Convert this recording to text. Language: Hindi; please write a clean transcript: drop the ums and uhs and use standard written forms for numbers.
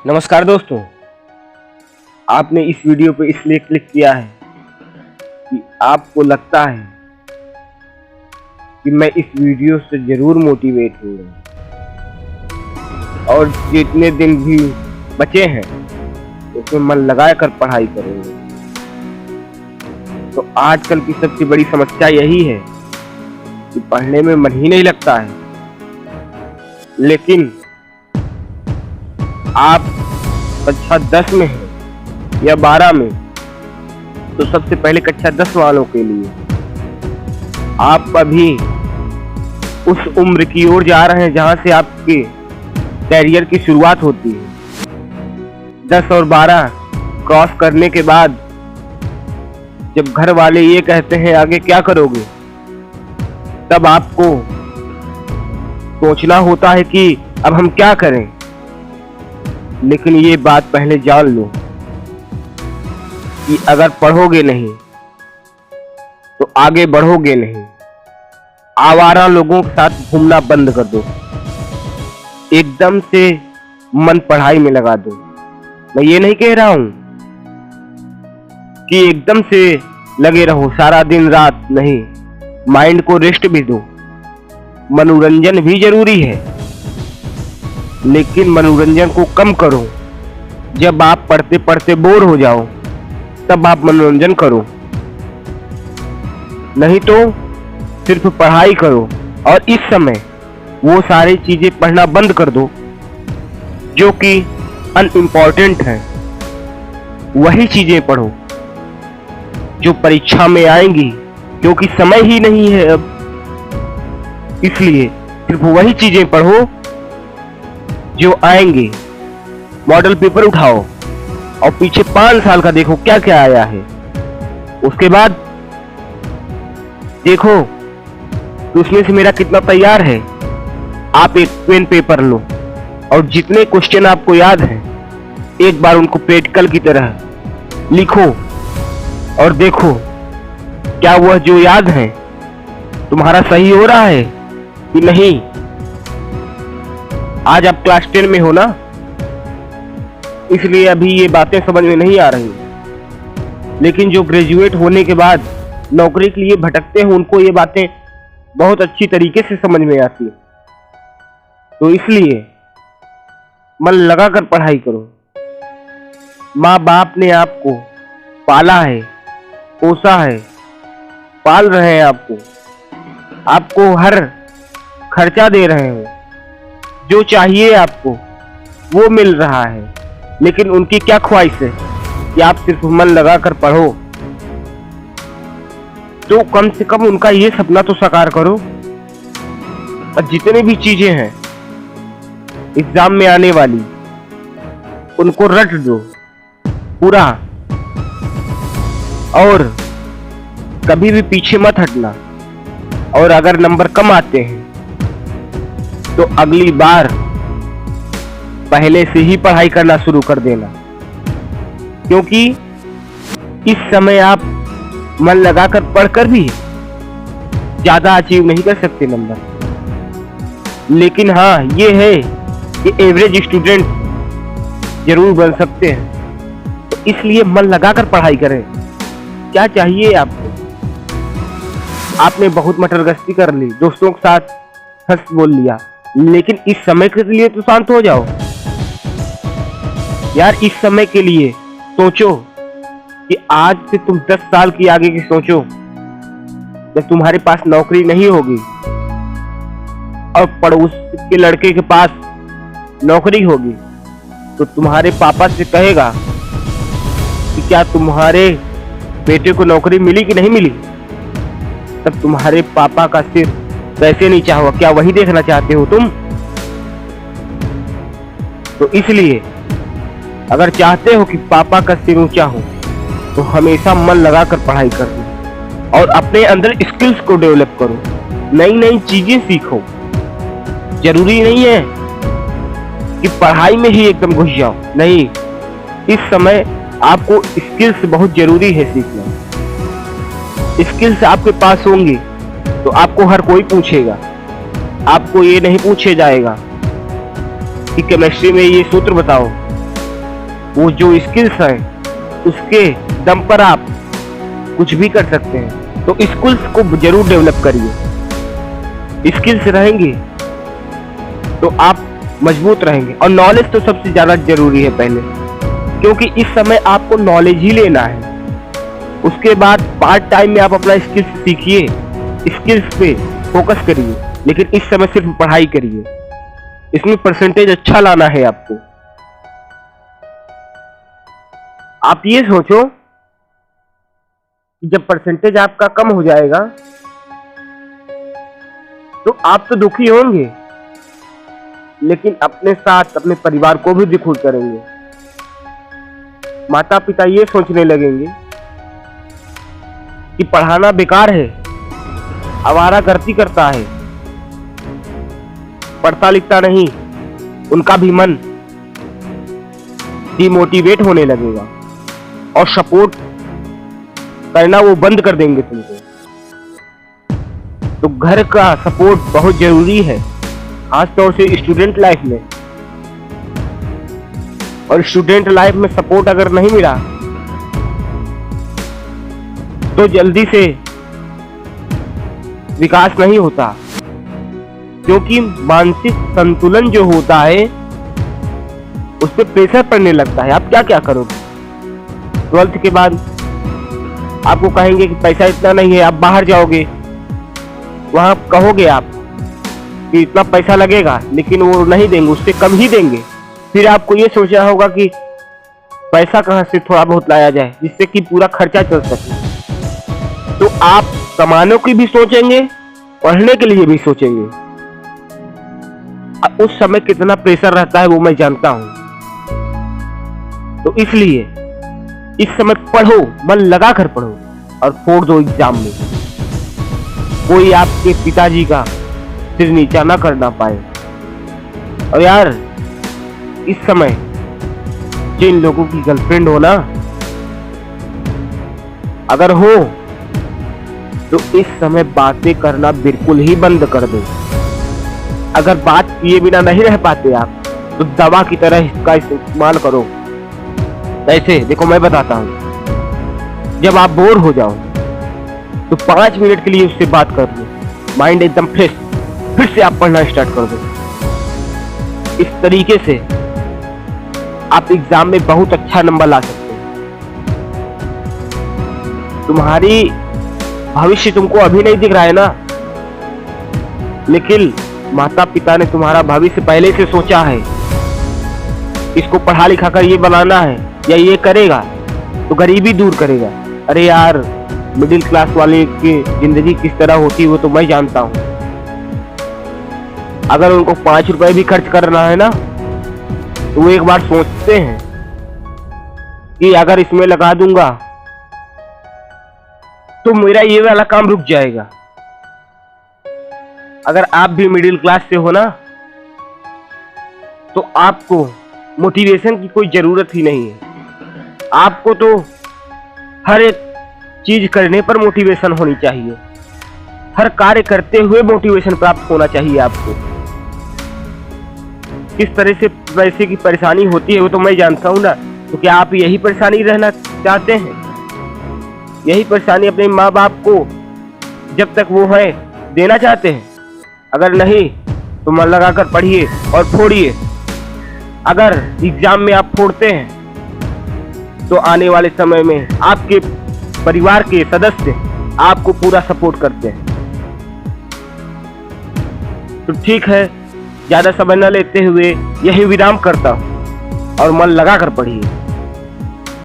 नमस्कार दोस्तों, आपने इस वीडियो पे इसलिए क्लिक किया है कि आपको लगता है कि मैं इस वीडियो से जरूर मोटिवेट होऊंगा और जितने दिन भी बचे हैं उसमें मन लगाकर पढ़ाई करेंगे। तो आजकल की सबसे बड़ी समस्या यही है कि पढ़ने में मन ही नहीं लगता है। लेकिन आप कक्षा 10 में हैं या 12 में, तो सबसे पहले कक्षा 10 वालों के लिए आप अभी उस उम्र की ओर जा रहे हैं जहां से आपके कैरियर की शुरुआत होती है। 10 और 12 क्रॉस करने के बाद जब घर वाले ये कहते हैं आगे क्या करोगे, तब आपको सोचना होता है कि अब हम क्या करें। लेकिन ये बात पहले जान लो कि अगर पढ़ोगे नहीं तो आगे बढ़ोगे नहीं। आवारा लोगों के साथ घूमना बंद कर दो, एकदम से मन पढ़ाई में लगा दो। मैं ये नहीं कह रहा हूं कि एकदम से लगे रहो सारा दिन रात, नहीं। माइंड को रेस्ट भी दो, मनोरंजन भी जरूरी है, लेकिन मनोरंजन को कम करो। जब आप पढ़ते पढ़ते बोर हो जाओ तब आप मनोरंजन करो, नहीं तो सिर्फ पढ़ाई करो। और इस समय वो सारी चीजें पढ़ना बंद कर दो जो कि अनइम्पॉर्टेंट है। वही चीजें पढ़ो जो परीक्षा में आएंगी, क्योंकि समय ही नहीं है अब। इसलिए सिर्फ वही चीजें पढ़ो जो आएंगे। मॉडल पेपर उठाओ और पीछे 5 साल का देखो क्या क्या आया है। उसके बाद देखो कि उसमें से मेरा कितना तैयार है। आप एक पेन पेपर लो और जितने क्वेश्चन आपको याद हैं एक बार उनको प्रैक्टिकल की तरह लिखो और देखो क्या वह जो याद है तुम्हारा सही हो रहा है कि नहीं। आज आप क्लास 10 में हो ना, इसलिए अभी ये बातें समझ में नहीं आ रही। लेकिन जो ग्रेजुएट होने के बाद नौकरी के लिए भटकते हैं उनको ये बातें बहुत अच्छी तरीके से समझ में आती है। तो इसलिए मन लगाकर पढ़ाई करो। माँ बाप ने आपको पाला है, पोसा है, पाल रहे हैं आपको हर खर्चा दे रहे हैं, जो चाहिए आपको वो मिल रहा है। लेकिन उनकी क्या ख्वाहिश है कि आप सिर्फ मन लगाकर पढ़ो। तो कम से कम उनका ये सपना तो साकार करो। और जितनी भी चीजें हैं एग्जाम में आने वाली उनको रट दो पूरा, और कभी भी पीछे मत हटना। और अगर नंबर कम आते हैं तो अगली बार पहले से ही पढ़ाई करना शुरू कर देना, क्योंकि इस समय आप मन लगाकर पढ़कर भी ज्यादा अचीव नहीं कर सकते नंबर। लेकिन हाँ ये है कि एवरेज स्टूडेंट जरूर बन सकते हैं। तो इसलिए मन लगाकर पढ़ाई करें। क्या चाहिए आपको? आपने बहुत मटरगश्ती कर ली, दोस्तों के साथ हंस बोल लिया, लेकिन इस समय के लिए तो शांत हो जाओ यार। इस समय के लिए सोचो कि आज से तुम 10 साल की आगे की सोचो। जब तुम्हारे पास नौकरी नहीं होगी और पड़ोस के लड़के के पास नौकरी होगी, तो तुम्हारे पापा से कहेगा कि क्या तुम्हारे बेटे को नौकरी मिली कि नहीं मिली। तब तुम्हारे पापा का सिर कैसे नीचा होगा, क्या वही देखना चाहते हो तुम? तो इसलिए अगर चाहते हो कि पापा का सिर ऊंचा हो तो हमेशा मन लगाकर पढ़ाई करो और अपने अंदर स्किल्स को डेवलप करो। नई नई चीजें सीखो। जरूरी नहीं है कि पढ़ाई में ही एकदम घुस जाओ, नहीं। इस समय आपको स्किल्स बहुत जरूरी है सीखना। स्किल्स आपके पास होंगे तो आपको हर कोई पूछेगा। आपको ये नहीं पूछे जाएगा कि केमिस्ट्री में ये सूत्र बताओ, वो जो स्किल्स हैं उसके दम पर आप कुछ भी कर सकते हैं। तो स्किल्स को जरूर डेवलप करिए। स्किल्स रहेंगी तो आप मजबूत रहेंगे। और नॉलेज तो सबसे ज्यादा जरूरी है पहले, क्योंकि इस समय आपको नॉलेज ही लेना है। उसके बाद पार्ट टाइम में आप अपना स्किल्स सीखिए, स्किल्स पे फोकस करिए, लेकिन इस समय सिर्फ पढ़ाई करिए। इसमें परसेंटेज अच्छा लाना है आपको। आप ये सोचो कि जब परसेंटेज आपका कम हो जाएगा तो आप तो दुखी होंगे, लेकिन अपने साथ अपने परिवार को भी दुखी करेंगे। माता पिता ये सोचने लगेंगे कि पढ़ाना बेकार है, आवारागर्दी करता है, पढ़ता लिखता नहीं। उनका भी मन डिमोटिवेट होने लगेगा और सपोर्ट करना वो बंद कर देंगे तुमको। तो घर का सपोर्ट बहुत जरूरी है, खासतौर से स्टूडेंट लाइफ में। और स्टूडेंट लाइफ में सपोर्ट अगर नहीं मिला तो जल्दी से विकास नहीं होता, क्योंकि मानसिक संतुलन जो होता है उस पर प्रेशर पड़ने लगता है। आप क्या क्या करोगे? 12th के बाद आपको कहेंगे कि पैसा इतना नहीं है, आप बाहर जाओगे, वहां कहोगे आप कि इतना पैसा लगेगा, लेकिन वो नहीं देंगे, उससे कम ही देंगे। फिर आपको ये सोचना होगा कि पैसा कहां से थोड़ा बहुत लाया जाए जिससे कि पूरा खर्चा चल सके। तो आप कमाने की भी सोचेंगे, पढ़ने के लिए भी सोचेंगे। उस समय कितना प्रेशर रहता है वो मैं जानता हूं। तो इसलिए इस समय पढ़ो, मन लगा कर पढ़ो और फोड़ दो एग्जाम में। कोई आपके पिताजी का सिर नीचा ना करना पाए। और यार, इस समय जिन लोगों की गर्लफ्रेंड हो ना, अगर हो तो इस समय बातें करना बिल्कुल ही बंद कर दो। अगर बात किए बिना नहीं रह पाते आप, तो दवा की तरह इसका इस्तेमाल करो। ऐसे देखो, मैं बताता हूं, जब आप बोर हो जाओ तो 5 मिनट के लिए उससे बात कर लो, माइंड एकदम फ्रेश, फिर से आप पढ़ना स्टार्ट कर दो। इस तरीके से आप एग्जाम में बहुत अच्छा नंबर ला सकते हैं। तुम्हारी भविष्य तुमको अभी नहीं दिख रहा है ना, लेकिन माता पिता ने तुम्हारा भविष्य पहले से सोचा है। इसको पढ़ा लिखा कर ये बनाना है, या ये करेगा तो गरीबी दूर करेगा। अरे यार, मिडिल क्लास वाले की जिंदगी किस तरह होती है वो तो मैं जानता हूं। अगर उनको 5 रुपए भी खर्च करना है ना, तो वो एक बार सोचते हैं कि अगर इसमें लगा दूंगा तो मेरा ये वाला काम रुक जाएगा। अगर आप भी मिडिल क्लास से हो ना, तो आपको मोटिवेशन की कोई जरूरत ही नहीं है। आपको तो हर एक चीज करने पर मोटिवेशन होनी चाहिए, हर कार्य करते हुए मोटिवेशन प्राप्त होना चाहिए आपको। किस तरह से पैसे की परेशानी होती है वो तो मैं जानता हूं ना। तो क्या आप यही परेशानी रहना चाहते हैं? यही परेशानी अपने माँ बाप को जब तक वो है देना चाहते हैं? अगर नहीं तो मन लगाकर पढ़िए और फोड़िए। अगर एग्जाम में आप फोड़ते हैं तो आने वाले समय में आपके परिवार के सदस्य आपको पूरा सपोर्ट करते हैं। तो ठीक है, ज्यादा समय न लेते हुए यही विराम करता हूं और मन लगाकर पढ़िए।